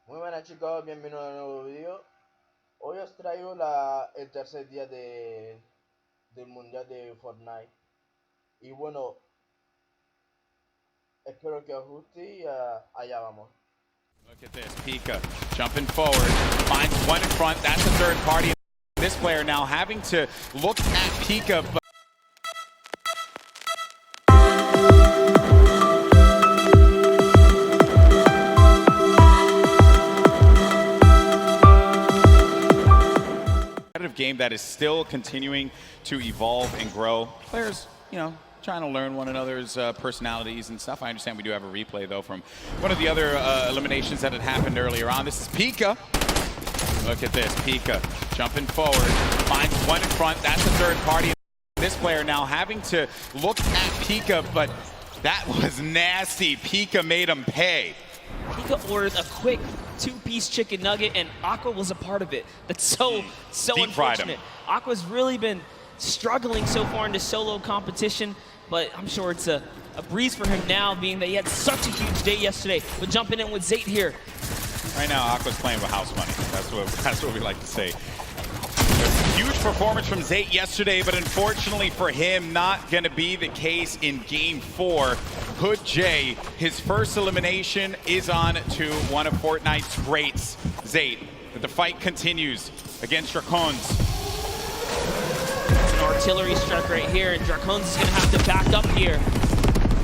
Muy buenas chicos, bienvenidos a un nuevo vídeo. Hoy os traigo el tercer día del mundial de Fortnite. Y bueno, espero que os guste y allá vamos. Look at this, Pika jumping forward, finds one in front, that's a third party. This player now having to look at Pika. Game that is still continuing to evolve and grow. Players, trying to learn one another's personalities and stuff. I understand we do have a replay, though, from one of the other eliminations that had happened earlier on. This is Pika. Look at this, Pika jumping forward, finds one in front. That's a third party. This player now having to look at Pika, but that was nasty. Pika made him pay. Pika ordered a quick two-piece chicken nugget, and Aqua was a part of it. That's so unfortunate. Aqua's really been struggling so far in the solo competition, but I'm sure it's a breeze for him now, being that he had such a huge day yesterday. But jumping in with Zate here. Right now, Aqua's playing with house money. That's what we like to say. Huge performance from Zate yesterday, but unfortunately for him, not going to be the case in Game 4. Hood J, his first elimination is on to one of Fortnite's greats, Zate. But the fight continues against Dracons. It's an artillery strike right here, and Dracons is going to have to back up here.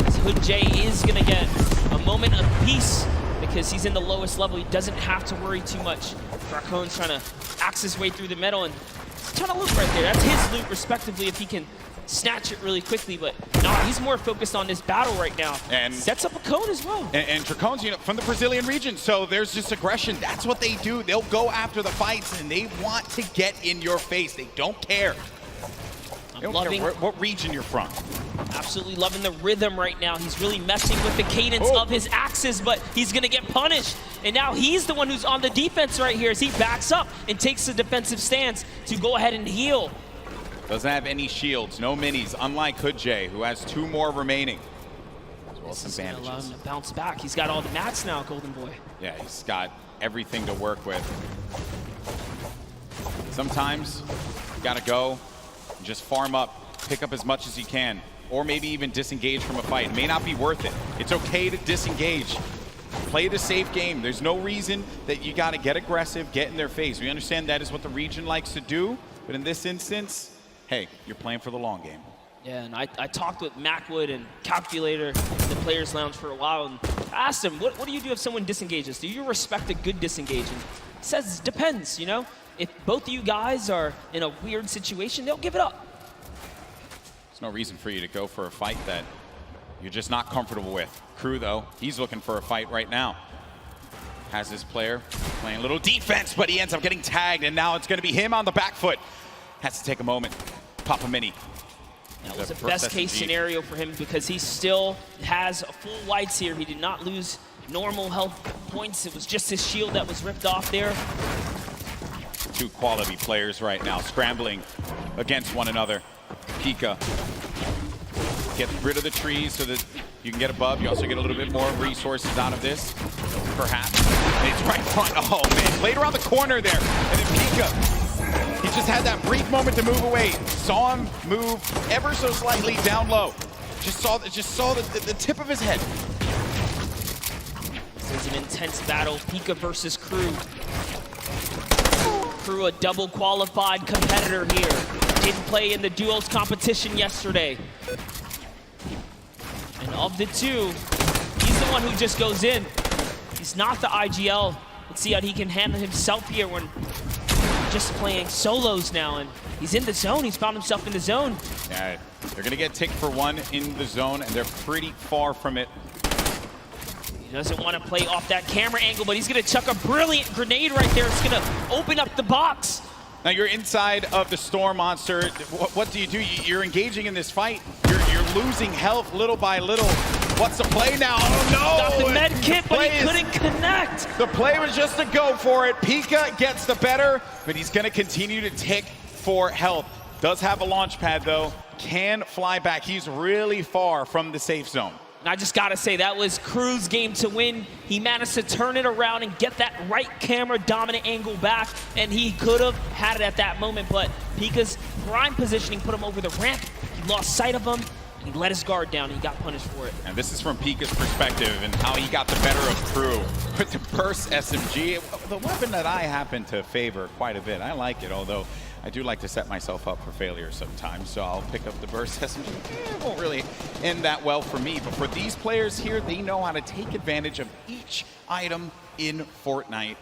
As Hood J is going to get a moment of peace because he's in the lowest level. He doesn't have to worry too much. Dracons trying to axe his way through the middle, and he's trying to loot right there. That's his loot, respectively, if he can snatch it really quickly, but no, he's more focused on this battle right now. And sets up a cone as well. And Dracons, from the Brazilian region, so there's just aggression. That's what they do. They'll go after the fights, and they want to get in your face. They don't care. They don't care what region you're from. Absolutely loving the rhythm right now. He's really messing with the cadence of his axes, but he's going to get punished. And now he's the one who's on the defense right here as he backs up and takes the defensive stance to go ahead and heal. Doesn't have any shields, no minis, unlike Hood J, who has 2 more remaining. As well as some bandages. Allow him to bounce back. He's got all the mats now, Golden Boy. Yeah, he's got everything to work with. Sometimes you gotta go and just farm up, pick up as much as you can, or maybe even disengage from a fight. It may not be worth it. It's okay to disengage. Play the safe game. There's no reason that you gotta get aggressive, get in their face. We understand that is what the region likes to do, but in this instance, hey, you're playing for the long game. Yeah, and I talked with Macwood and Calculator in the Players Lounge for a while, and I asked him, what do you do if someone disengages? Do you respect a good disengage? And he says, depends, If both of you guys are in a weird situation, they'll give it up. There's no reason for you to go for a fight that you're just not comfortable with. Crew, though, he's looking for a fight right now. Has his player playing a little defense, but he ends up getting tagged, and now it's going to be him on the back foot. Has to take a moment. Pop a mini. That was a best case scenario for him because he still has full whites here. He did not lose normal health points. It was just his shield that was ripped off there. 2 quality players right now scrambling against one another. Pika, get rid of the trees so that you can get above. You also get a little bit more resources out of this, perhaps. It's right in front. Oh man, played around the corner there, and then Pika. He just had that brief moment to move away. Saw him move ever so slightly down low. Just saw the tip of his head. This is an intense battle. Pika versus Crew. Crew, a double qualified competitor here. Didn't play in the duos competition yesterday. And of the 2, he's the one who just goes in. He's not the IGL. Let's see how he can handle himself here when just playing solos now, and he's in the zone. He's found himself in the zone. Yeah, they're gonna get ticked for 1 in the zone, and they're pretty far from it. He doesn't want to play off that camera angle, but he's gonna chuck a brilliant grenade right there. It's gonna open up the box. Now you're inside of the Storm Monster. What do? You're engaging in this fight. You're losing health little by little. What's the play now? Oh no! Got the med kit, but he couldn't connect. The play was just to go for it. Pika gets the better, but he's gonna continue to tick for health. Does have a launch pad though. Can fly back. He's really far from the safe zone. And I just gotta say, that was Crew's game to win. He managed to turn it around and get that right camera dominant angle back, and he could have had it at that moment, but Pika's prime positioning put him over the ramp. He lost sight of him, and he let his guard down, and he got punished for it. And this is from Pika's perspective and how he got the better of Crew with the burst SMG, the weapon that I happen to favor quite a bit. I like it, although I do like to set myself up for failure sometimes, so I'll pick up the burst SMG. It won't really end that well for me, but for these players here, they know how to take advantage of each item in Fortnite.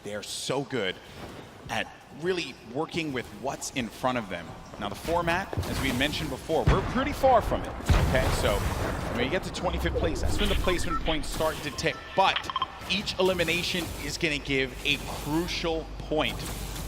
They're so good at really working with what's in front of them. Now the format, as we mentioned before, we're pretty far from it, okay? So when you get to 25th place, that's when the placement points start to tick, but each elimination is gonna give a crucial point.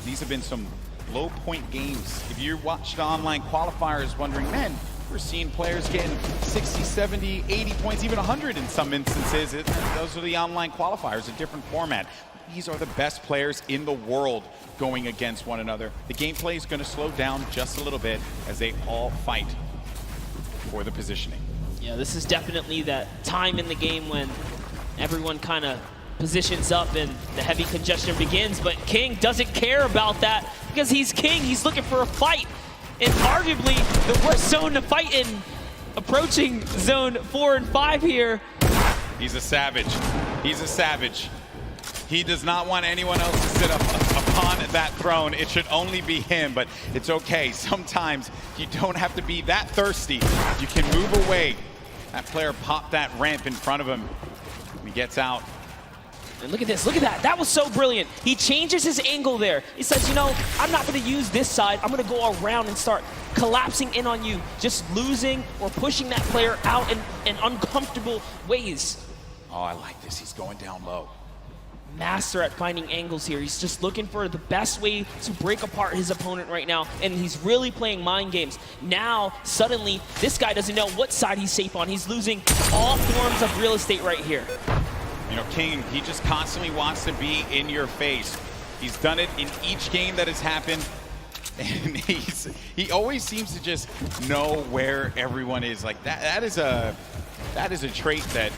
These have been some low point games. If you watched the online qualifiers wondering, man, we're seeing players getting 60, 70, 80 points, even 100 in some instances. Those are the online qualifiers, a different format. These are the best players in the world going against one another. The gameplay is going to slow down just a little bit as they all fight for the positioning. Yeah, this is definitely that time in the game when everyone kind of positions up and the heavy congestion begins, but King doesn't care about that because he's King. He's looking for a fight in arguably the worst zone to fight in, approaching zone 4 and 5 here. He's a savage. He's a savage. He does not want anyone else to sit up upon that throne. It should only be him, but it's okay. Sometimes you don't have to be that thirsty. You can move away. That player popped that ramp in front of him. He gets out. And look at this, look at that. That was so brilliant. He changes his angle there. He says, you know, I'm not going to use this side. I'm going to go around and start collapsing in on you, just losing or pushing that player out in uncomfortable ways. Oh, I like this. He's going down low. Master at finding angles here. He's just looking for the best way to break apart his opponent right now, and he's really playing mind games. Now, suddenly, this guy doesn't know what side he's safe on. He's losing all forms of real estate right here. You know, King, he just constantly wants to be in your face. He's done it in each game that has happened, and he always seems to just know where everyone is. Like that is a trait that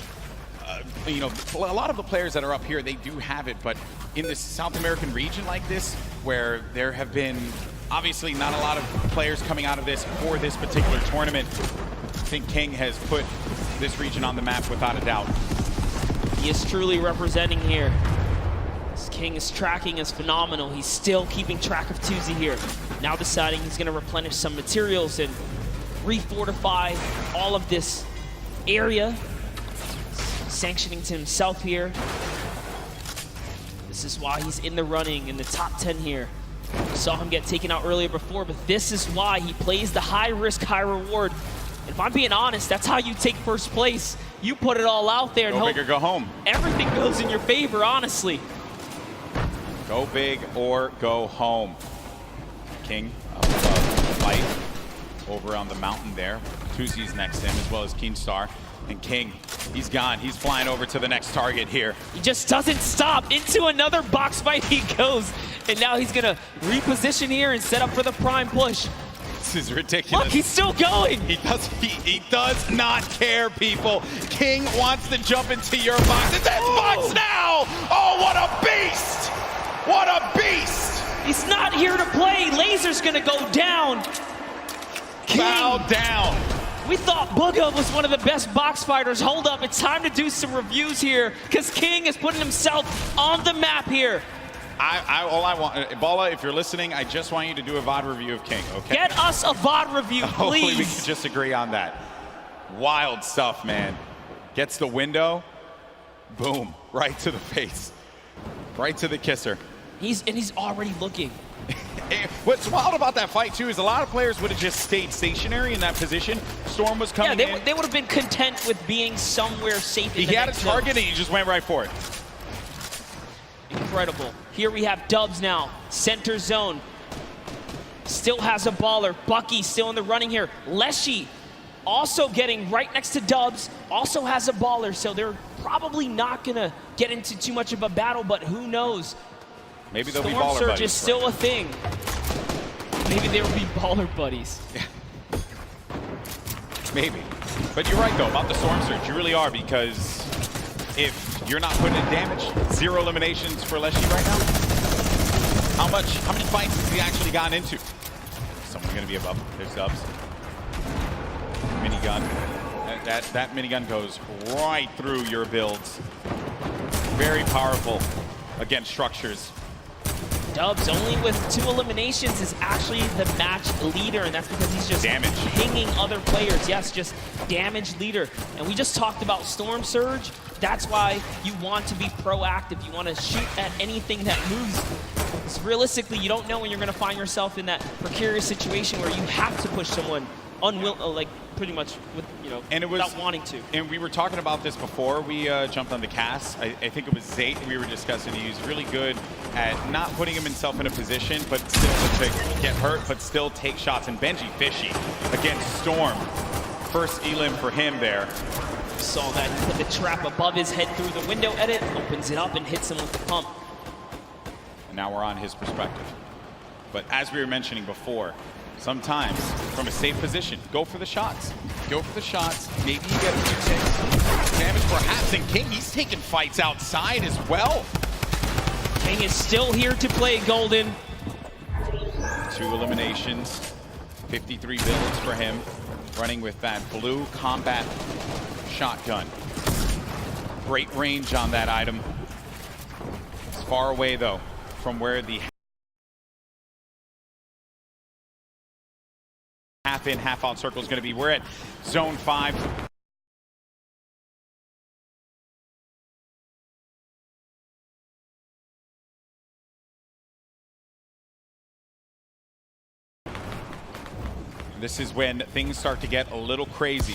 you know, a lot of the players that are up here, they do have it, but in this South American region like this, where there have been obviously not a lot of players coming out of this for this particular tournament, I think King has put this region on the map without a doubt. He is truly representing here. This King is tracking is phenomenal. He's still keeping track of Tuesday here. Now deciding he's going to replenish some materials and refortify all of this area. Sanctioning to himself here. This is why he's in the running in the top 10 here. We saw him get taken out earlier before, but this is why he plays the high risk, high reward. And if I'm being honest, that's how you take first place. You put it all out there and go big or go home. Everything goes in your favor, honestly. Go big or go home. King up above, fight over on the mountain there. Tuzi's next to him, as well as Keenstar. And King, he's gone. He's flying over to the next target here. He just doesn't stop. Into another box fight he goes. And now he's going to reposition here and set up for the prime push. This is ridiculous. Look, he's still going. He does not care, people. King wants to jump into your box. It's his box now! Oh, what a beast! What a beast! He's not here to play. Laser's going to go down. King. Bow down. We thought Booga was one of the best box fighters. Hold up, it's time to do some reviews here because King is putting himself on the map here. All I want, Bala, if you're listening, I just want you to do a VOD review of King, okay? Get us a VOD review, please. Hopefully we can just agree on that. Wild stuff, man. Gets the window, boom, right to the face. Right to the kisser. He's already looking. What's wild about that fight, too, is a lot of players would have just stayed stationary in that position. Storm was coming in. They would have been content with being somewhere safe in the He had a next target zone. and he just went right for it. Incredible. Here we have Dubs now. Center zone. Still has a baller. Bucky still in the running here. Leshy also getting right next to Dubs. Also has a baller, so they're probably not going to get into too much of a battle, but who knows? Maybe they'll be Storm baller Surge buddies. is still a thing. Maybe there will be baller buddies. Maybe. But you're right, though, about the Storm Surge. You really are, because if you're not putting in damage, 0 eliminations for Leshy right now. How many fights has he actually gotten into? Someone's going to be above. There's Dubs. Minigun. That minigun goes right through your builds. Very powerful against structures. Dubs, only with 2 eliminations, is actually the match leader, and that's because he's just pinging other players. Yes, just damage leader. And we just talked about Storm Surge. That's why you want to be proactive. You want to shoot at anything that moves. Because realistically, you don't know when you're going to find yourself in that precarious situation where you have to push someone like pretty much with, you know, without wanting to. And we were talking about this before we jumped on the cast. I think it was Zayt we were discussing. He's really good at not putting himself in a position, but still to get hurt, but still take shots. And Benji Fishy against Storm. First elim for him there. Saw that, he put the trap above his head through the window edit, opens it up and hits him with the pump. And now we're on his perspective. But as we were mentioning before, sometimes from a safe position, go for the shots. Go for the shots. Maybe you get a few ticks. Damage perhaps. And King, he's taking fights outside as well. King is still here to play Golden. 2 eliminations, 53 builds for him. Running with that blue combat shotgun. Great range on that item. It's far away though from where the half in, half out circle is going to be. We're at zone 5. This is when things start to get a little crazy.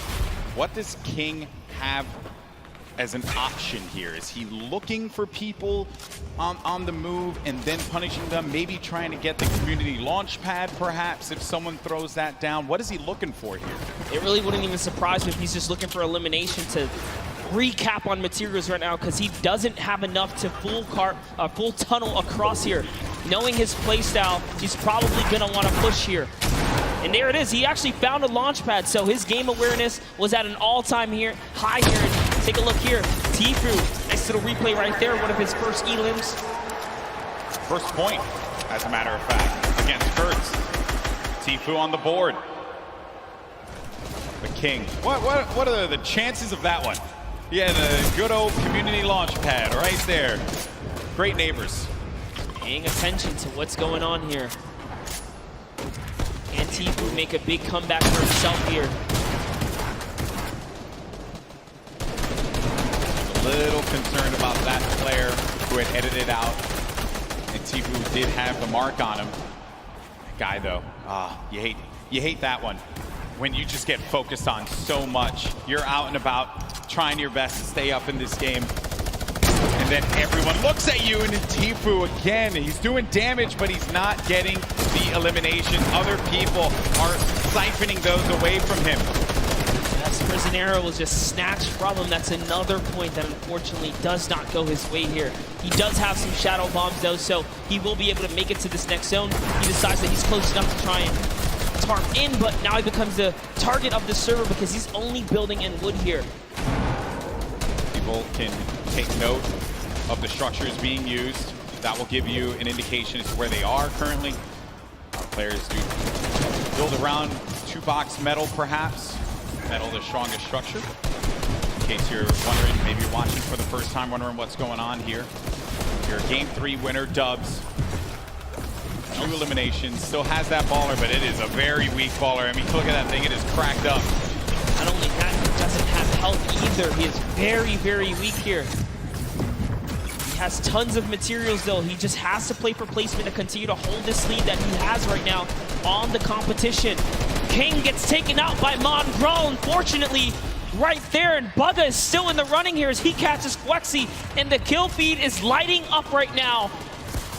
What does King have as an option here? Is he looking for people on the move and then punishing them? Maybe trying to get the community launch pad, perhaps, if someone throws that down? What is he looking for here? It really wouldn't even surprise me if he's just looking for elimination to recap on materials right now, because he doesn't have enough to full tunnel across here. Knowing his playstyle, he's probably going to want to push here. And there it is. He actually found a launch pad, so his game awareness was at an all-time high here. And take a look here. Tfue, nice little replay right there. One of his first elims. First point, as a matter of fact, against Kurtz. Tfue on the board. The King. What are the chances of that one? Yeah, the good old community launch pad right there. Great neighbors. Paying attention to what's going on here. And Tfue make a big comeback for himself here. A little concerned about that player who had edited out. And Tfue did have the mark on him. That guy though, you hate that one. When you just get focused on so much. You're out and about trying your best to stay up in this game. And then everyone looks at you, and Tfue again, he's doing damage, but he's not getting the elimination. Other people are siphoning those away from him. Yes, Prisionero was just snatched from him. That's another point that unfortunately does not go his way here. He does have some shadow bombs though, so he will be able to make it to this next zone. He decides that he's close enough to try and tarp in, but now he becomes the target of the server because he's only building in wood here. People can take note of the structures being used. That will give you an indication as to where they are currently. Players do build around 2-box metal, perhaps. Metal, the strongest structure. In case you're wondering, maybe you're watching for the first time, wondering what's going on here. Your Game 3 winner, Dubs. 2 eliminations, still has that baller, but it is a very weak baller. I mean, look at that thing, it is cracked up. Not only that, he doesn't have health either. He is very, very weak here. He has tons of materials though. He just has to play for placement to continue to hold this lead that he has right now on the competition. King gets taken out by Mongrel, unfortunately, right there, and Bugga is still in the running here as he catches Flexi, and the kill feed is lighting up right now.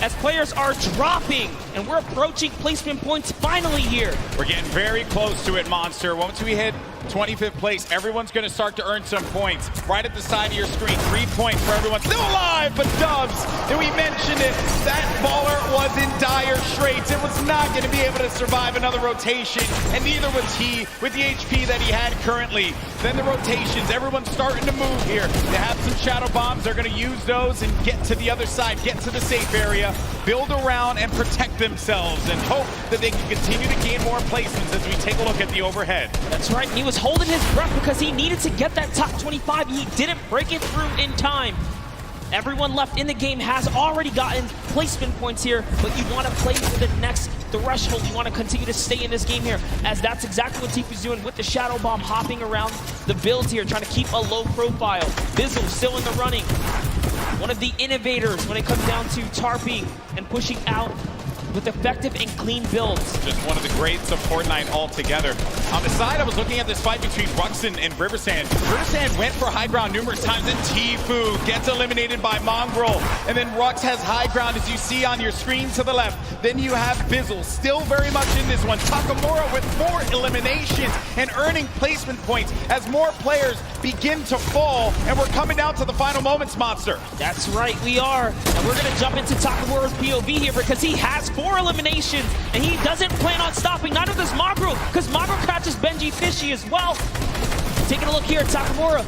as players are dropping, and we're approaching placement points finally here. We're getting very close to it, Monster. Once we hit 25th place, everyone's going to start to earn some points. Right at the side of your screen, 3 points for everyone. Still alive, but Dubs, and we mentioned it, that baller was in dire straits. It was not going to be able to survive another rotation, and neither was he with the HP that he had currently. Then the rotations, everyone's starting to move here. They have some shadow bombs. They're going to use those and get to the other side, get to the safe area, build around and protect themselves, and hope that they can continue to gain more placements as we take a look at the overhead. That's right. He was holding his breath because he needed to get that top 25. He didn't break it through in time. Everyone left in the game has already gotten placement points here, but you want to play for the next threshold. You want to continue to stay in this game here, as that's exactly what Tifu's doing with the Shadow Bomb, hopping around the builds here, trying to keep a low profile. Bizzle still in the running. One of the innovators when it comes down to tarping and pushing out with effective and clean builds. Just one of the greats of Fortnite altogether. On the side, I was looking at this fight between Ruxin and Riversand. Riversand went for high ground numerous times, and Tifu gets eliminated by Mongrel. And then Rux has high ground, as you see on your screen to the left. Then you have Bizzle, still very much in this one. Takamura with 4 eliminations and earning placement points as more players begin to fall. And we're coming down to the final moments, Monster. That's right, we are. And we're going to jump into Takamura's POV here because he has 4 eliminations, and he doesn't plan on stopping. Neither does Magro, because Magro catches Benji Fishy as well. Taking a look here at Takamura,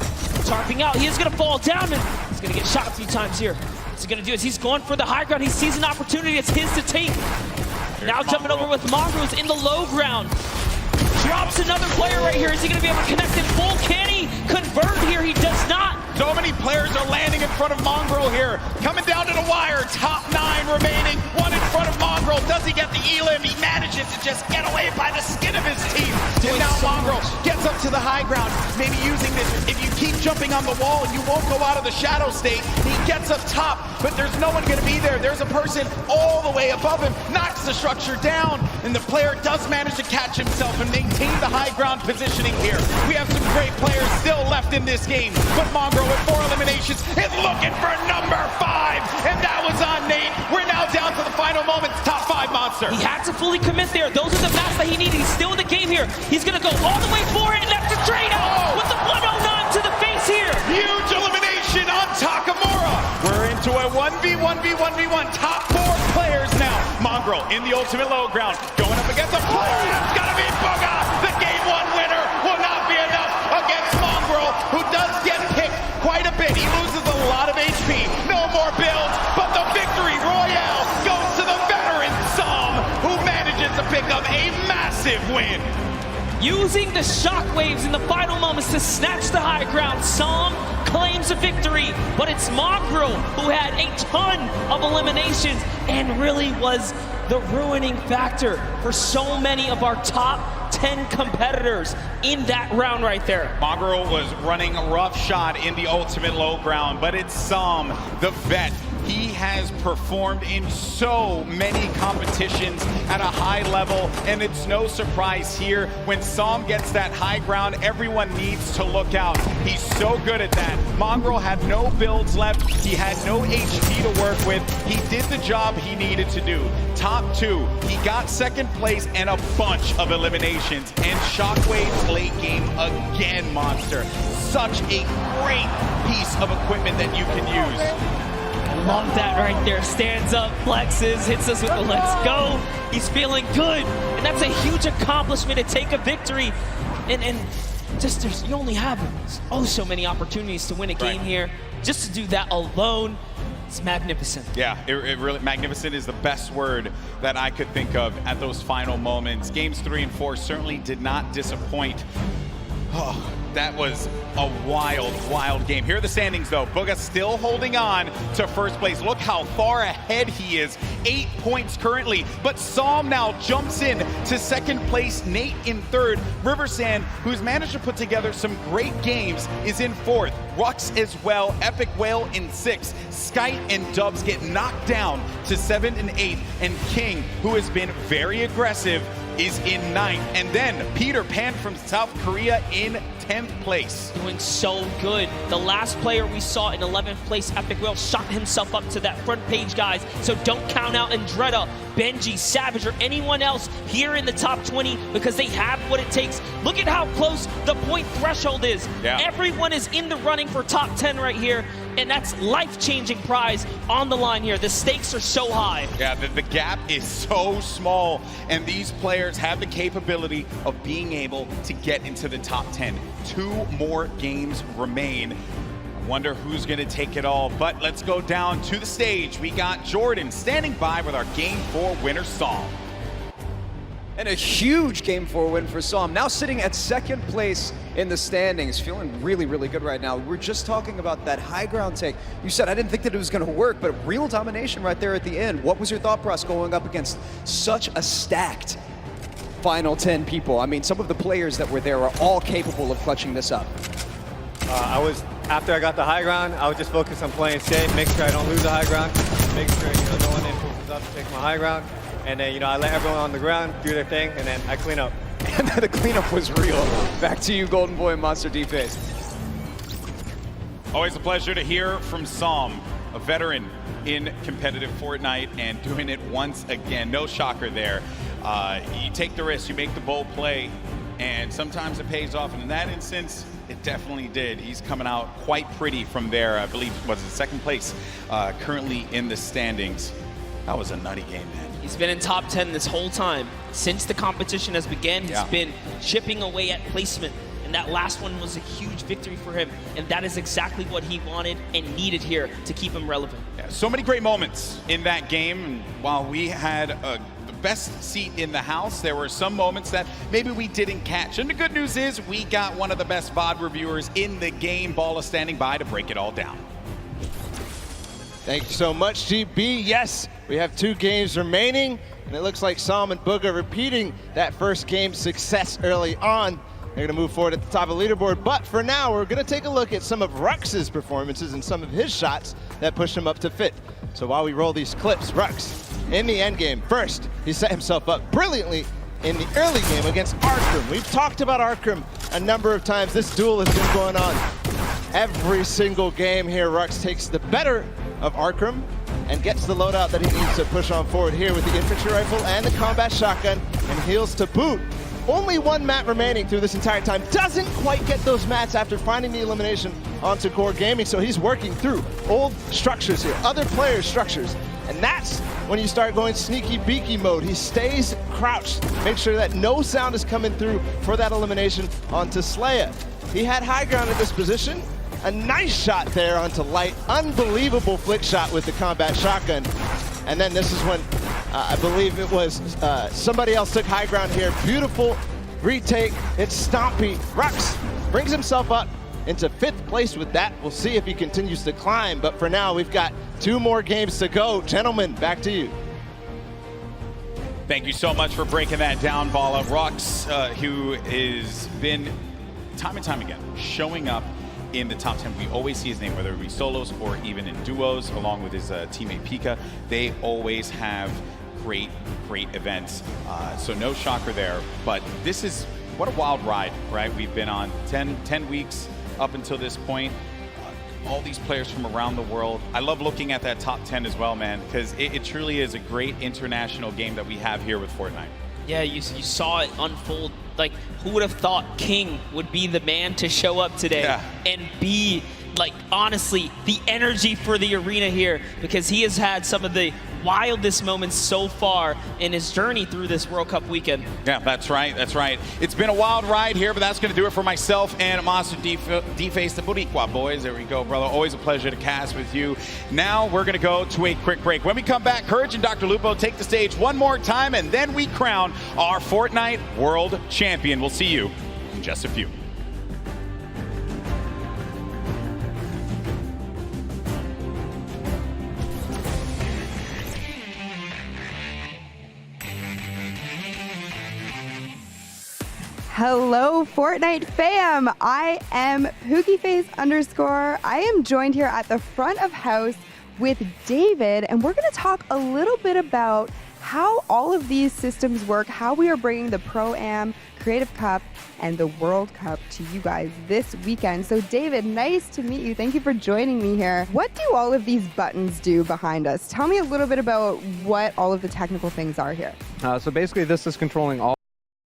tarping out. He is going to fall down, and he's going to get shot a few times here. What's he going to do is he's going for the high ground. He sees an opportunity. It's his to take. Now jumping over with Mongrels in the low ground. Drops another player right here. Is he going to be able to connect in full? Can he convert here? He does not. So many players are landing in front of Mongrel here. Coming down to the wire. Top 9 remaining. 1 in front of Mongrel. Does he get the elim? He manages to just get away by the skin of his teeth. And now Mongrel gets up to the high ground. Maybe using this. If you keep jumping on the wall, you won't go out of the shadow state. He gets up top, but there's no one going to be there. There's a person all the way above him. Knocks the structure down. And the player does manage to catch himself and maintain the high ground positioning here. We have some great players still left in this game, but Mongrel with 4 eliminations is looking for number 5, and that was on Nate. We're now down to the final moments. Top 5 Monster. He had to fully commit there. Those are the maps that he needed. He's still in the game here. He's going to go all the way for it, and that's a trade out with the 109 to the face here. Huge elimination on Takamura. We're into a 1v1v1v1. Top 4 players now. Mongrel in the ultimate low ground, going up against a player. It's got to be Boga. The game 1 winner will not be enough against Mongrel, who does get picked quite a bit. He loses a lot of HP. No more builds, but the victory royale goes to the veteran Som, who manages to pick up a massive win. Using the shockwaves in the final moments to snatch the high ground, Som claims a victory, but it's Mongrel who had a ton of eliminations and really was the ruining factor for so many of our top 10 competitors in that round right there. Mongrel was running a rough shot in the ultimate low ground, but it's Som, the vet. He has performed in so many competitions at a high level, and it's no surprise here. When Som gets that high ground, everyone needs to look out. He's so good at that. Mongrel had no builds left. He had no HP to work with. He did the job he needed to do. Top 2. He got 2nd place and a bunch of eliminations. And Shockwave's late game again, Monster. Such a great piece of equipment that you can use. Love that right there. Stands up, flexes, hits us with the let's go. He's feeling good. And that's a huge accomplishment to take a victory. And just you only have so many opportunities to win a game here. Just to do that alone, it's magnificent. Yeah, it really, magnificent is the best word that I could think of at those final moments. Games 3 and 4 certainly did not disappoint. Oh, that was a wild game. Here are the standings, though. Boga still holding on to 1st place. Look how far ahead he is. 8 points currently. But Som now jumps in to 2nd place. Nate in 3rd. Riversand, who's managed to put together some great games, is in 4th. Rux as well. Epic Whale in 6th. Skite and Dubs get knocked down to 7th and 8th. And King, who has been very aggressive, is in 9th. And then Peter Pan from South Korea in 10th place. Doing so good. The last player we saw in 11th place, Epic Will, shot himself up to that front page, guys. So don't count out Andretta, Benji, Savage, or anyone else here in the top 20 because they have what it takes. Look at how close the point threshold is. Yeah. Everyone is in the running for top 10 right here, and that's life-changing prize on the line here. The stakes are so high. Yeah, the gap is so small, and these players have the capability of being able to get into the top 10. 2 more games remain. I wonder who's going to take it all, but let's go down to the stage. We got Jordan standing by with our Game 4 winner song. And a huge Game 4 win for Psalm. Now sitting at 2nd place in the standings. Feeling really, really good right now. We're just talking about that high ground take. You said, I didn't think that it was going to work, but real domination right there at the end. What was your thought process going up against such a stacked final 10 people? I mean, some of the players that were there are all capable of clutching this up. After I got the high ground, I was just focused on playing safe, making sure I don't lose the high ground, making sure, no one influences up to take my high ground. And then, I let everyone on the ground do their thing, and then I clean up. And the cleanup was real. Back to you, Golden Boy and Monster D-Face. Always a pleasure to hear from Psalm, a veteran in competitive Fortnite and doing it once again. No shocker there. You take the risk, you make the bold play, and sometimes it pays off. And in that instance, it definitely did. He's coming out quite pretty from there. I believe, was it 2nd place, currently in the standings. That was a nutty game, man. He's been in top 10 this whole time. Since the competition has begun, he's been chipping away at placement. And that last one was a huge victory for him. And that is exactly what he wanted and needed here to keep him relevant. Yeah, so many great moments in that game. And while we had the best seat in the house, there were some moments that maybe we didn't catch. And the good news is we got one of the best VOD reviewers in the game. Balla standing by to break it all down. Thank you so much, GB. Yes, we have 2 games remaining, and it looks like Psalm and Booga repeating that first game success early on. They're going to move forward at the top of the leaderboard, but for now, we're going to take a look at some of Rux's performances and some of his shots that pushed him up to 5th. So while we roll these clips, Rux, in the end game, first, he set himself up brilliantly in the early game against Arkram. We've talked about Arkram a number of times. This duel has been going on every single game here. Rux takes the better of Arkram and gets the loadout that he needs to push on forward here with the infantry rifle and the combat shotgun and heals to boot. Only 1 mat remaining through this entire time. Doesn't quite get those mats after finding the elimination onto Core Gaming, so he's working through old structures here, other players' structures. And that's when you start going sneaky beaky mode. He stays crouched, make sure that no sound is coming through for that elimination onto Slaya. He had high ground at this position. A nice shot there onto Light. Unbelievable flick shot with the combat shotgun. And then this is when I believe it was somebody else took high ground here. Beautiful retake. It's Stompy. Rux brings himself up into 5th place with that. We'll see if he continues to climb. But for now, we've got 2 more games to go. Gentlemen, back to you. Thank you so much for breaking that down, Balla. Rux, who has been time and time again showing up in the top 10. We always see his name, whether it be solos or even in duos, along with his teammate Pika. They always have great events. So no shocker there. But this is, what a wild ride, right? We've been on 10 weeks up until this point. All these players from around the world. I love looking at that top 10 as well, man, because it truly is a great international game that we have here with Fortnite. Yeah, you saw it unfold. Like, who would have thought King would be the man to show up today and be, like, honestly, the energy for the arena here, because he has had some of the wildest moments so far in his journey through this World Cup weekend. Yeah, that's right, that's right. It's been a wild ride here, but that's going to do it for myself and Monster D-Face, the Boricua boys. There we go, brother. Always a pleasure to cast with you. Now we're going to go to a quick break. When we come back, Courage and Dr. Lupo take the stage one more time, and then we crown our Fortnite World Champion. We'll see you in just a few. Hello, Fortnite fam. I am PookieFace_. I am joined here at the front of house with David, and we're going to talk a little bit about how all of these systems work, how we are bringing the Pro-Am, Creative Cup, and the World Cup to you guys this weekend. So David, nice to meet you. Thank you for joining me here. What do all of these buttons do behind us? Tell me a little bit about what all of the technical things are here. So basically this is controlling all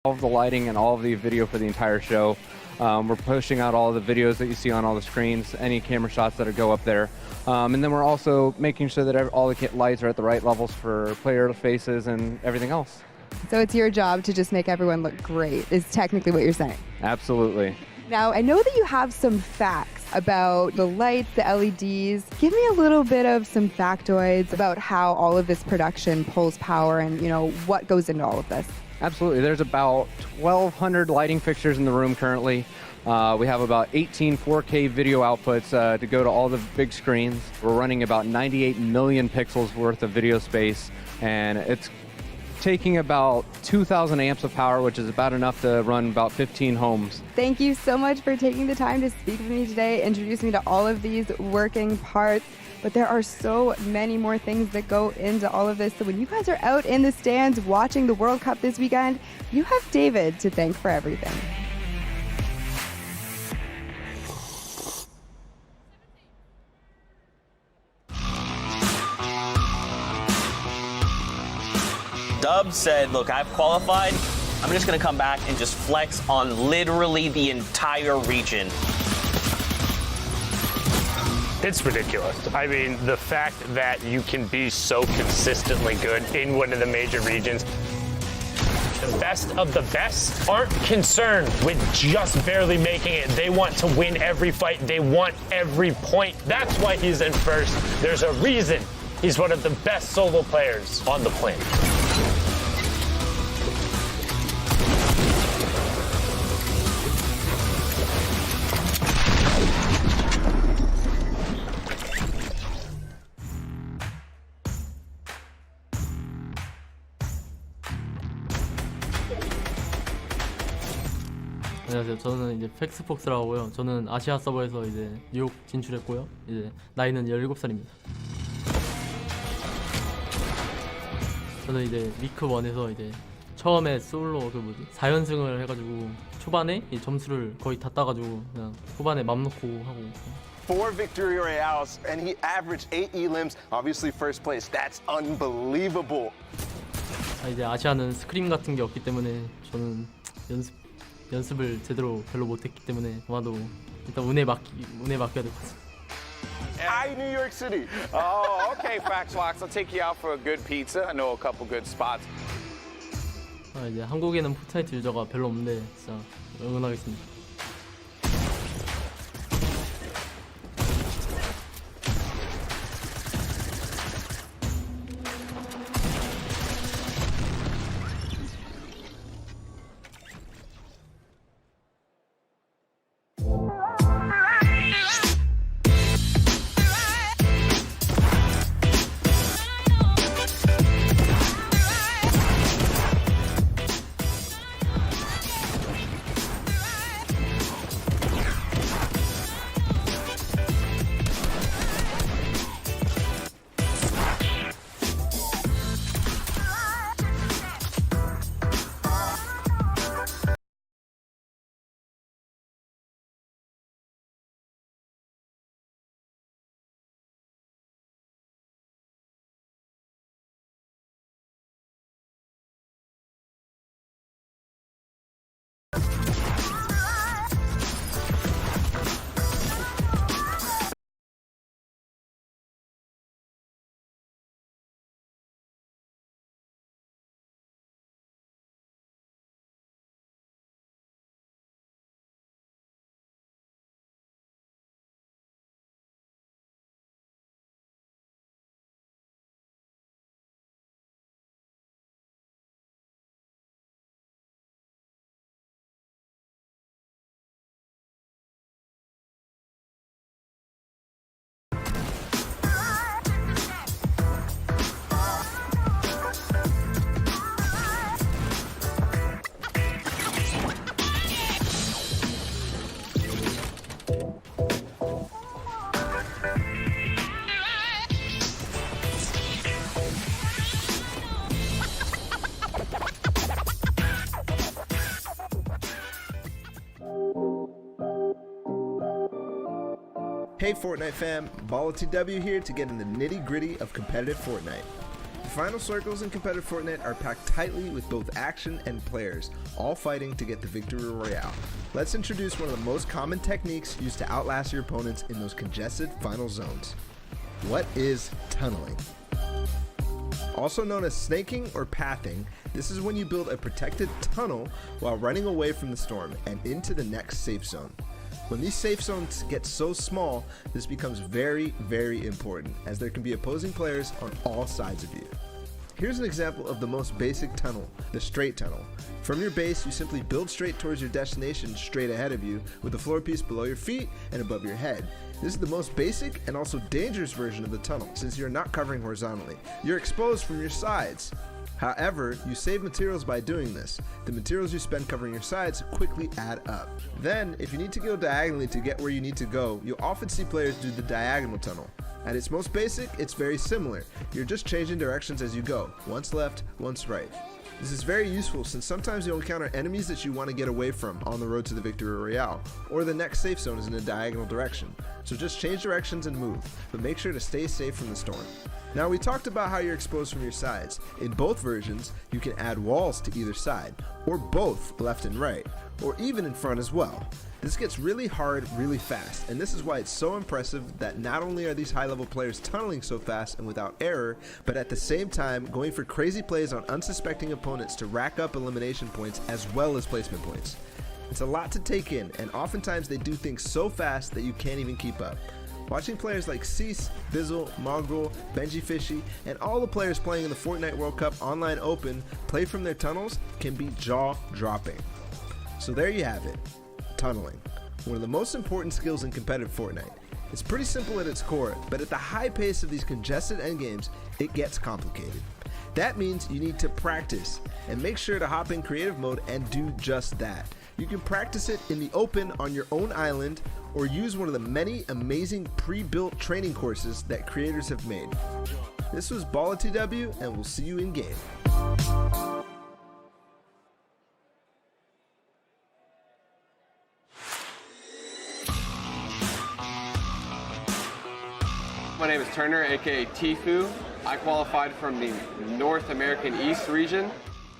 of the lighting and all of the video for the entire show. We're pushing out all the videos that you see on all the screens, any camera shots that go up there. And then we're also making sure that all the lights are at the right levels for player faces and everything else. So it's your job to just make everyone look great, is technically what you're saying. Absolutely. Now, I know that you have some facts about the lights, the LEDs. Give me a little bit of some factoids about how all of this production pulls power and, you know, what goes into all of this. Absolutely. There's about 1,200 lighting fixtures in the room currently. We have about 18 4K video outputs to go to all the big screens. We're running about 98 million pixels worth of video space, and it's taking about 2,000 amps of power, which is about enough to run about 15 homes. Thank you so much for taking the time to speak with me today, introduce me to all of these working parts. But there are so many more things that go into all of this. So when you guys are out in the stands watching the World Cup this weekend, you have David to thank for everything. Dub said, look, I've qualified. I'm just going to come back and just flex on literally the entire region. It's ridiculous. I mean, the fact that you can be so consistently good in one of the major regions. The best of the best aren't concerned with just barely making it. They want to win every fight. They want every point. That's why he's in first. There's a reason he's one of the best solo players on the planet. 안녕하세요. 저는 이제 팩스폭스라고요. 저는 아시아 서버에서 이제 뉴욕 진출했고요. 이제 나이는 17살입니다. 저는 이제 위크 1에서 이제 처음에 솔로 4연승을 해가지고 초반에 이 점수를 거의 다 따가지고 그냥 후반에 맘 놓고 하고. 4 victory royales and he averaged 8 elims. Obviously first place. That's unbelievable. 이제 아시아는 스크림 같은 게 없기 때문에 저는 연습을 제대로 별로 못했기 때문에 아마도 일단 운에 맡겨야 될 것 같습니다. I New York City. Oh, okay, Factbox. I'll take you out for a good pizza. I know a couple good spots. 이제 한국에는 포트나이트 유저가 별로 없는데 진짜 응원하겠습니다. Hey Fortnite fam, BallTW here to get in the nitty-gritty of competitive Fortnite. The final circles in competitive Fortnite are packed tightly with both action and players, all fighting to get the victory royale. Let's introduce one of the most common techniques used to outlast your opponents in those congested final zones. What is tunneling? Also known as snaking or pathing, this is when you build a protected tunnel while running away from the storm and into the next safe zone. When these safe zones get so small, this becomes very, very important, as there can be opposing players on all sides of you. Here's an example of the most basic tunnel, the straight tunnel. From your base, you simply build straight towards your destination straight ahead of you, with a floor piece below your feet and above your head. This is the most basic and also dangerous version of the tunnel, since you're not covering horizontally. You're exposed from your sides. However, you save materials by doing this. The materials you spend covering your sides quickly add up. Then, if you need to go diagonally to get where you need to go, you'll often see players do the diagonal tunnel. At its most basic, it's very similar. You're just changing directions as you go, once left, once right. This is very useful since sometimes you'll encounter enemies that you want to get away from on the road to the victory royale, or the next safe zone is in a diagonal direction. So just change directions and move, but make sure to stay safe from the storm. Now we talked about how you're exposed from your sides. In both versions, you can add walls to either side, or both left and right, or even in front as well. This gets really hard really fast, and this is why it's so impressive that not only are these high-level players tunneling so fast and without error, but at the same time going for crazy plays on unsuspecting opponents to rack up elimination points as well as placement points. It's a lot to take in, and oftentimes they do things so fast that you can't even keep up. Watching players like Cease, Bizzle, Mongrel, Benji Fishy, and all the players playing in the Fortnite World Cup Online Open play from their tunnels can be jaw-dropping. So there you have it, tunneling. One of the most important skills in competitive Fortnite. It's pretty simple at its core, but at the high pace of these congested endgames, it gets complicated. That means you need to practice, and make sure to hop in creative mode and do just that. You can practice it in the open on your own island, or use one of the many amazing pre-built training courses that creators have made. This was BallTW, and we'll see you in game. My name is Turner, aka Tifu. I qualified from the North American East region.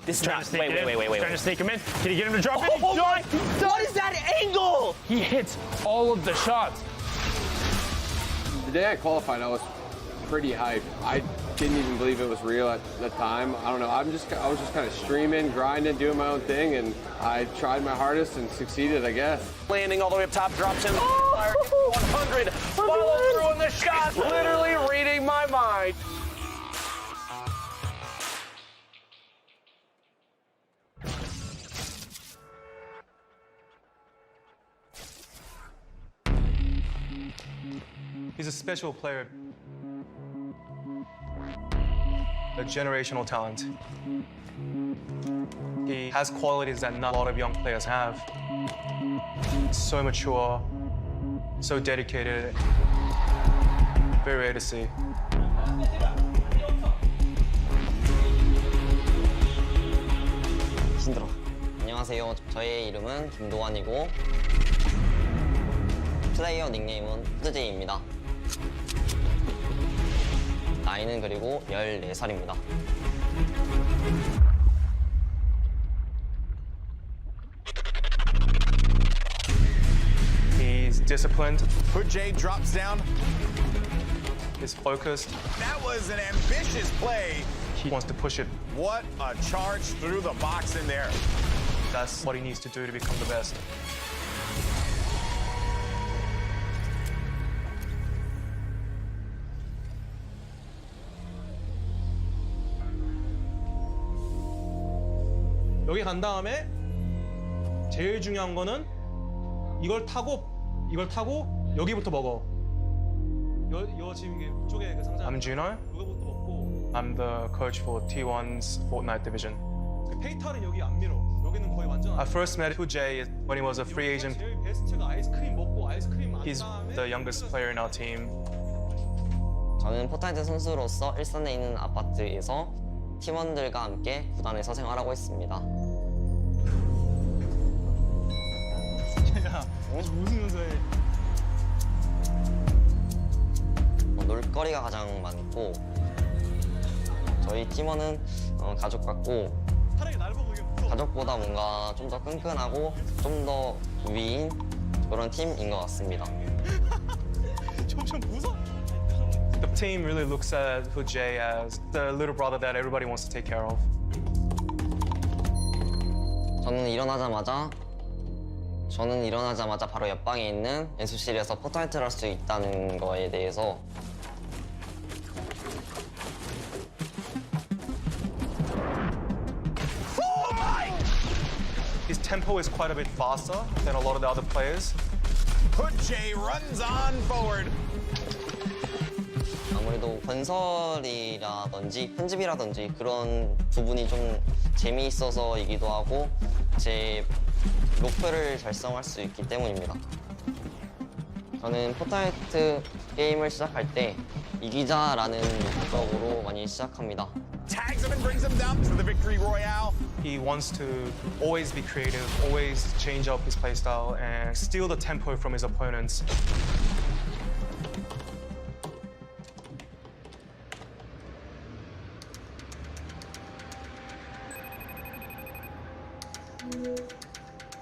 This is not. Wait. Trying to sneak him in. Can you get him to drop it? Oh my! What is that angle? He hits all of the shots. The day I qualified, I was pretty hyped. I didn't even believe it was real at the time. I don't know. I was just kind of streaming, grinding, doing my own thing, and I tried my hardest and succeeded, I guess. Landing all the way up top, drops in. 100. Follow through on the shot. Literally reading my mind. He's a special player, a generational talent. He has qualities that not a lot of young players have. He's so mature, so dedicated, very rare to see. 힘들어. 안녕하세요. 저의 이름은 김도환이고 플레이어 닉네임은 후드제이입니다. 나이는 그리고 14살입니다. He's disciplined. Jay drops down. He's focused. That was an ambitious play. He wants to push it. What a charge through the box in there. That's what he needs to do to become the best. 여기 간 다음에 제일 중요한 거는 이걸 타고 여기부터 먹어. 여 지금 이쪽에 그 상자. I'm Juno. 이거부터 먹고. I'm the coach for T1's Fortnite division. 그 페이탈은 여기 안 밀어. 여기는 거의 완전. I first met Jay when he was a free agent. 제일 베스트가 아이스크림 먹고 아이스크림 안 He's the youngest player in our team. 저는 포트나이트 선수로서 일산에 있는 아파트에서 팀원들과 함께 구단에서 생활하고 있습니다. 야, 웃으면서 해. 놀거리가 가장 많고 저희 팀원은 가족 같고 가족보다 뭔가 좀 더 끈끈하고 좀 더 위인 그런 팀인 것 같습니다. The team really looks at Hood-J as the little brother that everybody wants to take care of. 저는 일어나자마자 바로 옆방에 있는 연습실에서 포트나이트를 할 수 있다는 거에 대해서 His tempo is quite a bit faster than a lot of the other players. Hood-J runs on forward. 아무래도 건설이라든지 편집이라든지 그런 부분이 좀 재미있어서이기도 하고 제 목표를 달성할 수 있기 때문입니다. 저는 포트나이트 게임을 시작할 때 이기자라는 목적으로 많이 시작합니다. Tags him and brings him down to the victory royale. He wants to always be creative, always change up his playstyle, and steal the tempo from his opponents.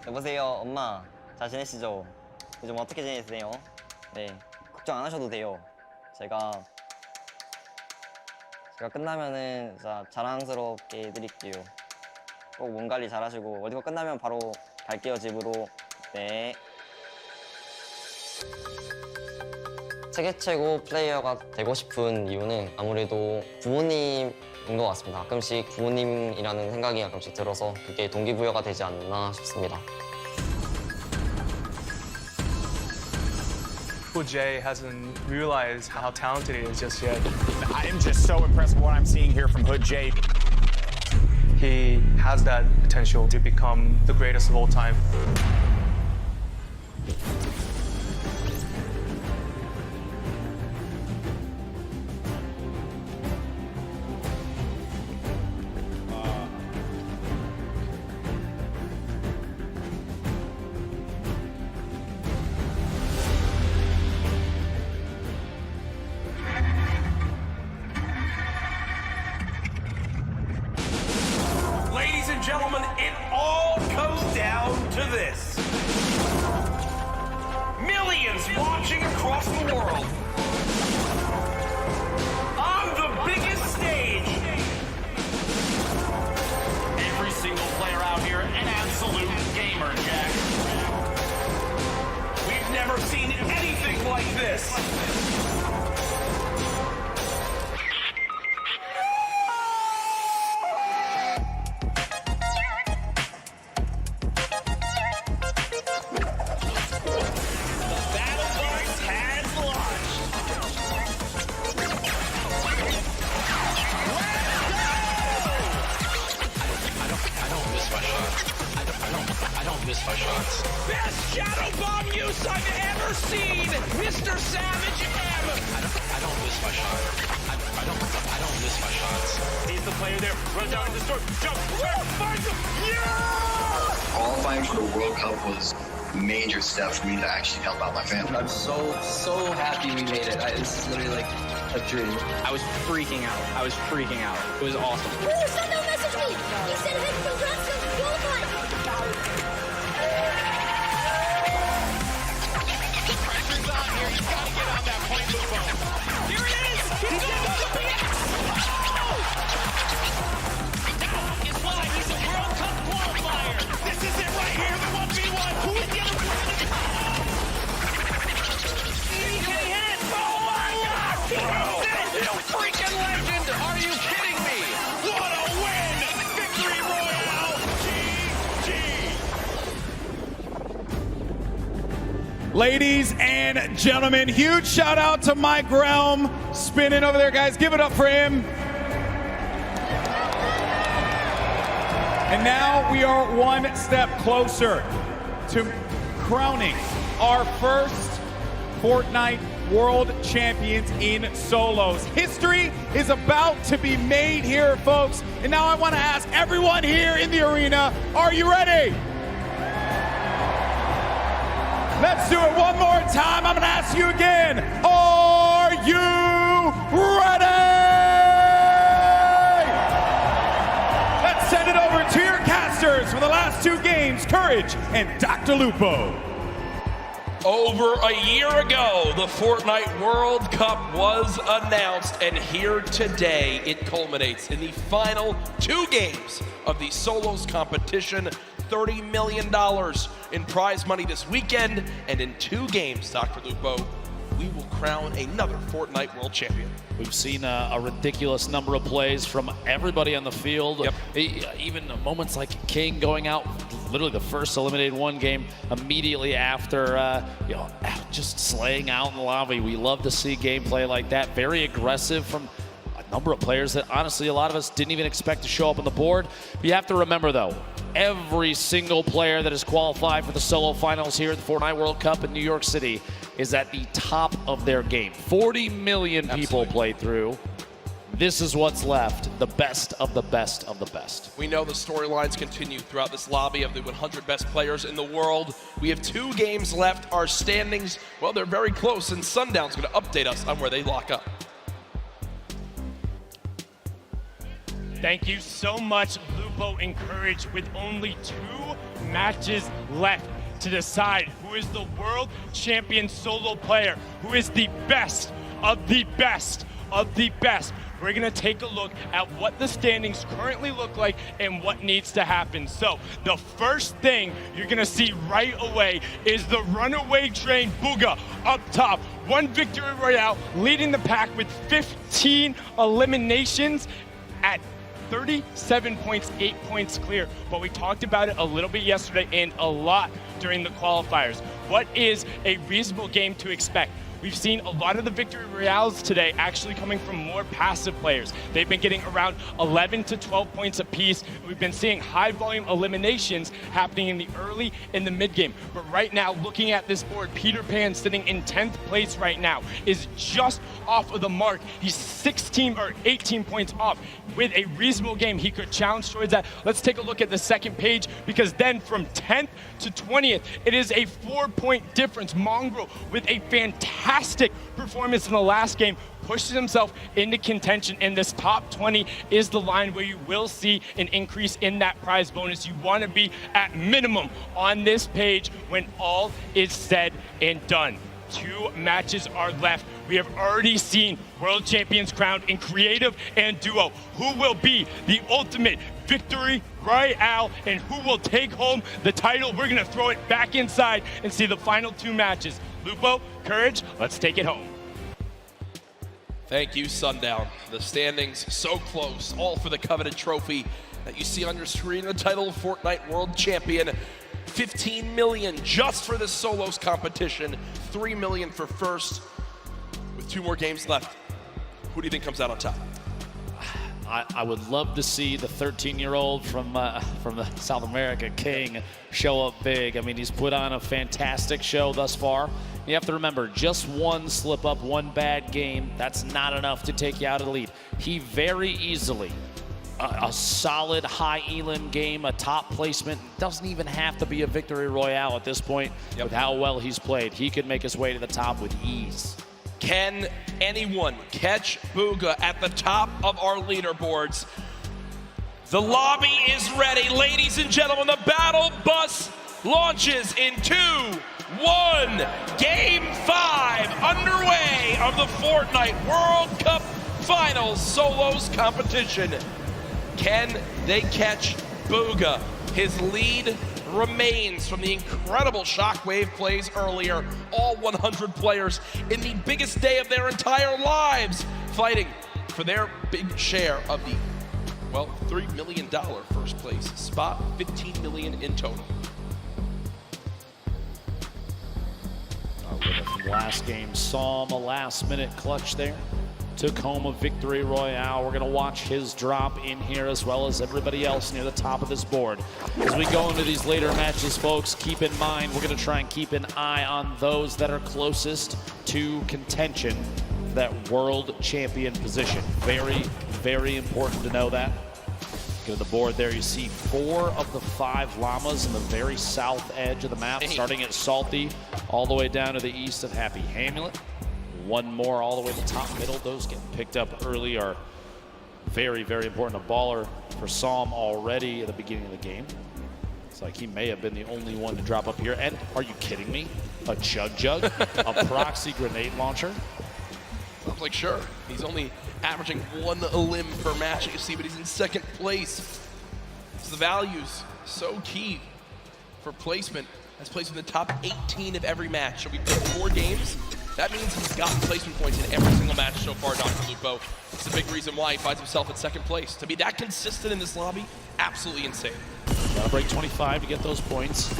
여보세요, 엄마. 잘 지내시죠? 요즘 어떻게 지내세요? 네, 걱정 안 하셔도 돼요. 제가 끝나면은 진짜 자랑스럽게 해드릴게요. 꼭 몸 관리 잘하시고 어디가 끝나면 바로 갈게요, 집으로. 네. 세계 최고 플레이어가 되고 싶은 이유는 아무래도 부모님인 것 같습니다. 가끔씩 부모님이라는 생각이 가끔씩 들어서 그게 동기부여가 되지 않나 싶습니다. Hood-J hasn't realized how talented he is just yet. I am just so impressed with what I'm seeing here from Hood-J. He has that potential to become the greatest of all time. Ladies and gentlemen, it all comes down to this. Millions watching across the world. On the biggest stage. Every single player out here, an absolute gamer, Jack. We've never seen anything like this. Best shadow bomb use I've ever seen, Mr. Savage M. I don't miss my shot. I don't miss my shots. He's the player there. Runs out in the storm. Jump. Finds him. Yeah! Qualifying for the World Cup was a major step for me to actually help out my family. I'm so happy we made it. This is literally like a dream. I was freaking out. It was awesome. Mr. Sando messaged me. He said, hey, congrats on qualifying. Here it is! He's going to be it! Now is why he's a World Cup qualifier! This is it right here, the 1v1! Who is the other person? Can he hit it? Oh my God! He hits it! You freaking legend! Are you kidding me? What a win! Victory Royale! GG! Ladies and gentlemen, huge shout out to Mike Realm spinning over there, guys. Give it up for him. And now we are one step closer to crowning our first Fortnite World Champions in solos. History is about to be made here, folks. And now I want to ask everyone here in the arena, are you ready? Let's do it one more time. I'm going to ask you again. Are you ready? Let's send it over to your casters for the last 2 games, Courage and Dr. Lupo. Over a year ago, the Fortnite World Cup was announced, and here today it culminates in the final 2 games of the solos competition. $30 million in prize money this weekend, and in 2 games, Dr. Lupo, we will crown another Fortnite World Champion. We've seen a ridiculous number of plays from everybody on the field. Yep. Even moments like King going out, literally the first eliminated 1 game immediately after, just slaying out in the lobby. We love to see gameplay like that. Very aggressive from a number of players that honestly a lot of us didn't even expect to show up on the board. But you have to remember though, every single player that has qualified for the solo finals here at the Fortnite World Cup in New York City is at the top of their game. 40 million people played through. This is what's left, the best of the best of the best. We know the storylines continue throughout this lobby of the 100 best players in the world. We have 2 games left. Our standings, well, they're very close, and Sundown's going to update us on where they lock up. Thank you so much, Lupo and Courage, with only 2 matches left to decide who is the world champion solo player, who is the best of the best of the best. We're gonna take a look at what the standings currently look like and what needs to happen. So the first thing you're gonna see right away is the runaway train Bugha up top. 1 victory royale, leading the pack with 15 eliminations at 37 points, 8 points clear. But we talked about it a little bit yesterday and a lot during the qualifiers. What is a reasonable game to expect? We've seen a lot of the victory royales today actually coming from more passive players. They've been getting around 11 to 12 points apiece. We've been seeing high volume eliminations happening in the early and the mid game. But right now, looking at this board, Peter Pan sitting in 10th place right now is just off of the mark. He's 16 or 18 points off. With a reasonable game, he could challenge towards that. Let's take a look at the second page, because then from 10th to 20th, it is a 4-point difference. Mongrel with a fantastic performance in the last game pushes himself into contention, and this top 20 is the line where you will see an increase in that prize bonus. You want to be at minimum on this page when all is said and done. 2 matches are left. We have already seen world champions crowned in creative and duo. Who will be the ultimate victory royale and who will take home the title? We're gonna throw it back inside and see the final 2 matches. Lupo, Courage, let's take it home. Thank you, Sundown. The standings so close, all for the coveted trophy that you see on your screen, the title of Fortnite World Champion. 15 million just for this solos competition, 3 million for first. With 2 more games left, who do you think comes out on top? I would love to see the 13-year-old from the South America, King, show up big. I mean, he's put on a fantastic show thus far. You have to remember, just 1 slip up, 1 bad game, that's not enough to take you out of the lead. He very easily, a solid high elim game, a top placement, doesn't even have to be a victory royale at this point. With how well he's played. He could make his way to the top with ease. Can anyone catch Bugha at the top of our leaderboards? The lobby is ready. Ladies and gentlemen, the battle bus launches in 2, 1. Game 5 underway of the Fortnite World Cup Finals Solos competition. Can they catch Bugha? His lead remains from the incredible shockwave plays earlier. All 100 players in the biggest day of their entire lives fighting for their big share of the, well, $3 million first place spot, 15 million in total. From last game, saw him a last-minute clutch there. Took home a victory royale. We're going to watch his drop in here as well as everybody else near the top of this board. As we go into these later matches, folks, keep in mind we're going to try and keep an eye on those that are closest to contention for that world champion position. Very, very important to know that. Go to the board there. You see 4 of the 5 llamas in the very south edge of the map, starting at Salty all the way down to the east of Happy Hamlet. one more all the way to the top middle. Those getting picked up early are very, very important. A baller for Psalm already at the beginning of the game. It's like he may have been the only one to drop up here. And are you kidding me? A Jug, a proxy grenade launcher. I was like, sure. He's only averaging 1 limb per match, you see, but he's in second place. So the value's so key for placement. Has placed in the top 18 of every match. So we played 4 games. That means he's gotten placement points in every single match so far, Dr. Lupo. It's a big reason why he finds himself in second place. To be that consistent in this lobby, absolutely insane. Gotta break 25 to get those points.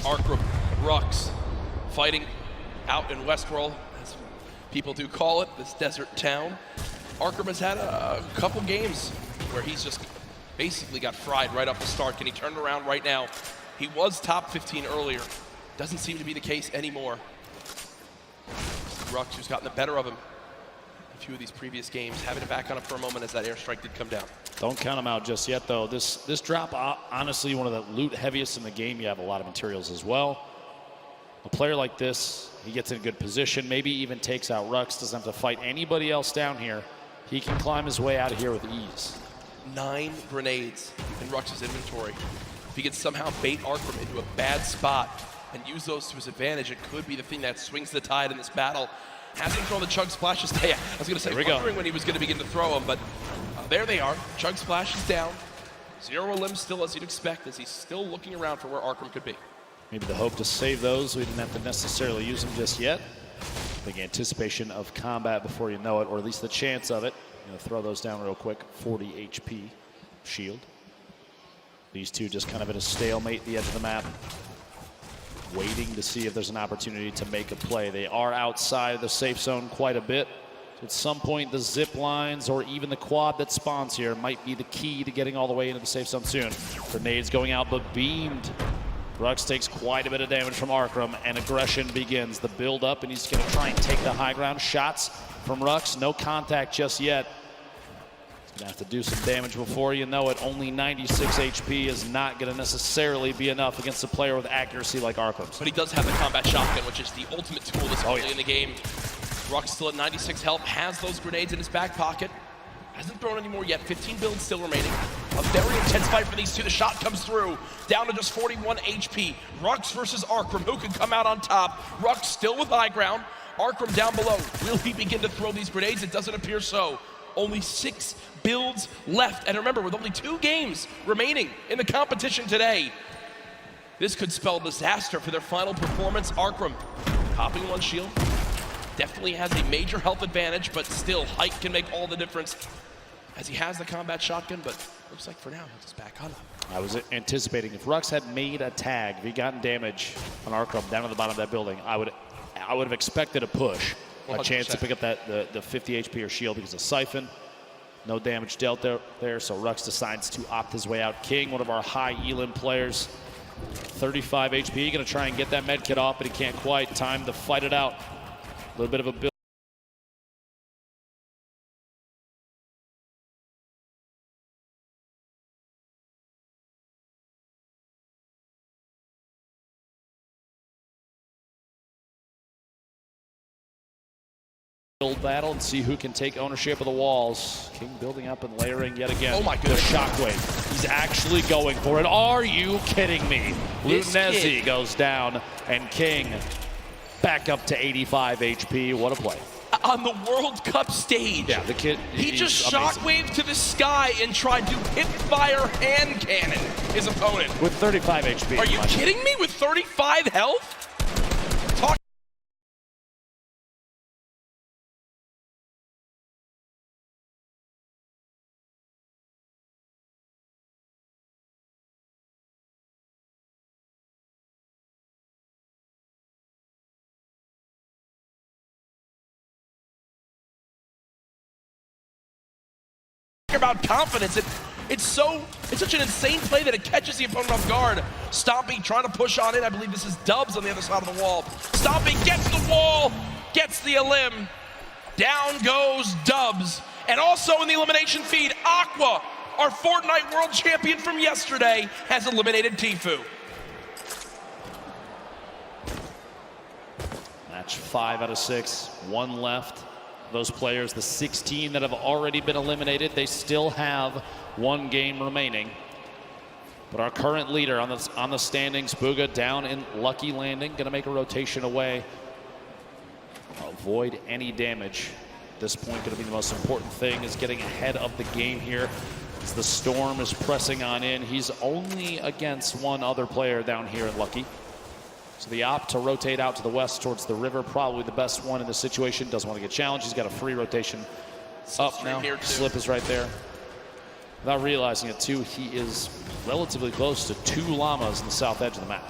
Arkram, Rux, fighting out in Westworld, as people do call it, this desert town. Arkram has had a couple games where he's just basically got fried right off the start. Can he turn it around right now? He was top 15 earlier. Doesn't seem to be the case anymore. Rux, who's gotten the better of him in a few of these previous games, having it back on him for a moment as that airstrike did come down. Don't count him out just yet, though. This drop, honestly, one of the loot heaviest in the game. You have a lot of materials as well. A player like this, he gets in a good position, maybe even takes out Rux, doesn't have to fight anybody else down here. He can climb his way out of here with ease. 9 grenades in Rux's inventory. If he can somehow bait Arkram into a bad spot and use those to his advantage, it could be the thing that swings the tide in this battle. Hasn't thrown the Chug Splashes. I was going to say, wondering when he was going to begin to throw them, but there they are. Chug Splash is down. 0 limbs still, as you'd expect, as he's still looking around for where Arkram could be. Maybe the hope to save those. We didn't have to necessarily use them just yet. Big anticipation of combat before you know it, or at least the chance of it. I'm going to throw those down real quick. 40 HP shield. These two just kind of at a stalemate at the edge of the map, waiting to see if there's an opportunity to make a play. They are outside the safe zone quite a bit. So at some point, the zip lines or even the quad that spawns here might be the key to getting all the way into the safe zone soon. Grenades going out, but beamed. Rux takes quite a bit of damage from Arkram, and aggression begins. The build up, and he's going to try and take the high ground. Shots from Rux, no contact just yet. He's going to have to do some damage before you know it. Only 96 HP is not going to necessarily be enough against a player with accuracy like Arkram. But he does have the combat shotgun, which is the ultimate tool this early in the game. Rux still at 96 health, has those grenades in his back pocket. Hasn't thrown any more yet, 15 builds still remaining. A very intense fight for these two. The shot comes through, down to just 41 HP. Rux versus Arkram, who can come out on top? Rux still with high ground. Arkram down below. Will he begin to throw these grenades? It doesn't appear so. Only 6 builds left. And remember, with only 2 games remaining in the competition today, this could spell disaster for their final performance. Arkram popping 1 shield. Definitely has a major health advantage, but still, height can make all the difference as he has the combat shotgun, but looks like for now, he'll just back on. I was anticipating if Rux had made a tag, if he'd gotten damage on Arkram down at the bottom of that building, I would have expected a push, 100%. A chance to pick up that the 50 HP or shield because of Siphon. No damage dealt there, so Rux decides to opt his way out. King, one of our high elim players, 35 HP, gonna try and get that med kit off, but he can't quite. Time to fight it out. A little bit of a build. Battle and see who can take ownership of the walls. King building up and layering yet again. Oh my goodness. The shockwave. He's actually going for it. Are you kidding me? Lutenezi goes down, and King back up to 85 HP. What a play. On the World Cup stage. Yeah, the kid. He just shockwaved to the sky and tried to hip fire hand cannon his opponent. With 35 HP. Are you kidding me? With 35 health? About confidence. It's such an insane play that it catches the opponent off guard. Stompy trying to push on it. I believe this is Dubs on the other side of the wall. Stompy gets the wall, gets the elim. Down goes Dubs. And also in the elimination feed, Aqua, our Fortnite world champion from yesterday, has eliminated Tfue. match 5 out of 6, 1 left. Those players, the 16 that have already been eliminated, they still have 1 game remaining. But our current leader on the standings, Bugha, down in Lucky Landing, gonna make a rotation away. Avoid any damage. At this point, gonna be the most important thing is getting ahead of the game here. As the storm is pressing on in, he's only against 1 other player down here at Lucky. So the opt to rotate out to the west towards the river, probably the best one in the situation. Doesn't want to get challenged. He's got a free rotation up now. Slip is right there. Without realizing it too, he is relatively close to 2 llamas in the south edge of the map.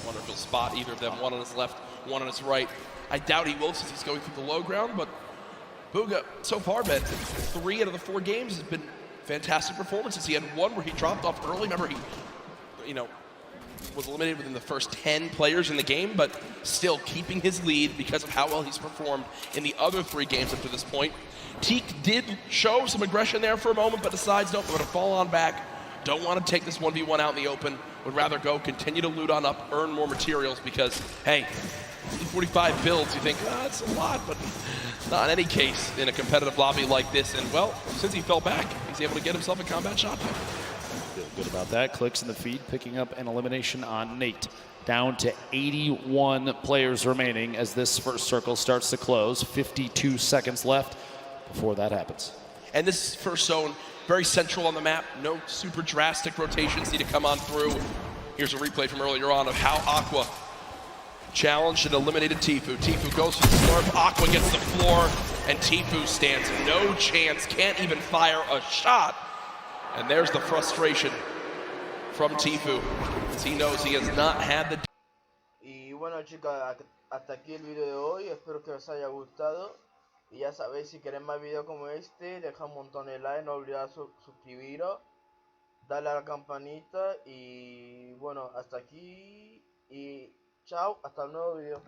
Wonderful spot, either of them, one on his left, one on his right. I doubt he will since he's going through the low ground, but Bugha, so far, Ben, 3 out of the 4 games has been fantastic performances. He had one where he dropped off early. Remember, he, was eliminated within the first 10 players in the game, but still keeping his lead because of how well he's performed in the other 3 games up to this point. Teak did show some aggression there for a moment, but decides, nope, I'm going to fall on back. Don't want to take this 1v1 out in the open. Would rather go continue to loot on up, earn more materials because, hey, 45 builds, you think, that's a lot, but not in any case in a competitive lobby like this. And, well, since he fell back, he's able to get himself a combat shot there. Feel good about that. Clicks in the feed, picking up an elimination on Nate. Down to 81 players remaining as this first circle starts to close. 52 seconds left before that happens. And this first zone, very central on the map. No super drastic rotations need to come on through. Here's a replay from earlier on of how Aqua challenged and eliminated Tfue. Tfue goes for the slurp, Aqua gets the floor, and Tfue stands no chance, can't even fire a shot. And there's the frustration from Tfue, as he knows he has not had the... Y bueno, chicos, hasta aquí el video de hoy. Espero que os haya gustado. Y ya sabéis, si queréis más videos como este, deja un montón de like, no olvidéis suscribiros, darle a la campanita. Y bueno, hasta aquí. Y chao, hasta el nuevo video.